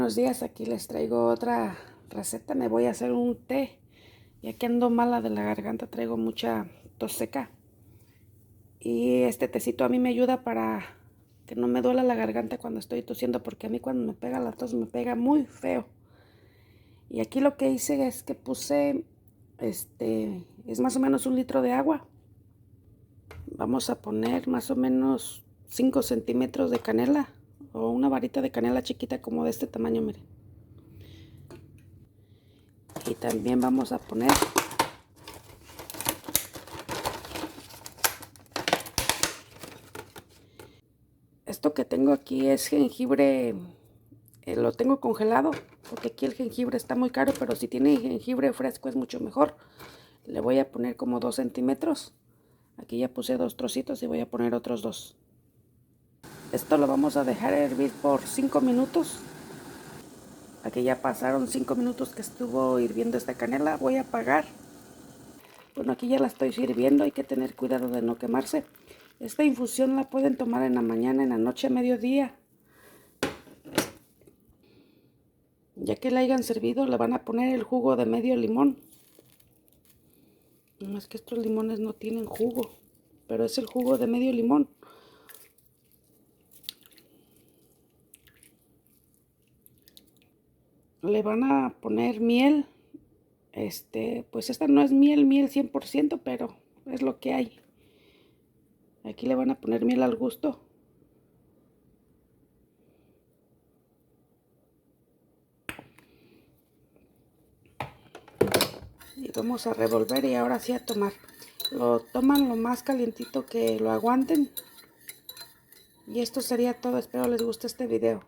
Buenos días, aquí les traigo otra receta. Me voy a hacer un té, ya que ando mala de la garganta, traigo mucha tos seca. Y este tecito a mí me ayuda para que no me duela la garganta cuando estoy tosiendo, porque a mí cuando me pega la tos me pega muy feo. Y aquí lo que hice es que puse, es más o menos 1 litro de agua. Vamos a poner más o menos 5 centímetros de canela o una varita de canela chiquita como de este tamaño, miren. Y también vamos a poner esto que tengo aquí, es jengibre. Lo tengo congelado porque aquí el jengibre está muy caro, pero si tiene jengibre fresco es mucho mejor. Le voy a poner como 2 centímetros. Aquí ya puse 2 trocitos y voy a poner otros 2. Esto lo vamos a dejar hervir por 5 minutos. Aquí ya pasaron 5 minutos que estuvo hirviendo esta canela. Voy a apagar. Bueno, aquí ya la estoy sirviendo. Hay que tener cuidado de no quemarse. Esta infusión la pueden tomar en la mañana, en la noche, a mediodía. Ya que la hayan servido, le van a poner el jugo de medio limón. No es que estos limones no tienen jugo, pero es el jugo de medio limón. Le van a poner miel. Pues esta no es miel 100%, pero es lo que hay. Aquí le van a poner miel al gusto. Y vamos a revolver y ahora sí a tomar. Lo toman lo más calientito que lo aguanten. Y esto sería todo. Espero les guste este video.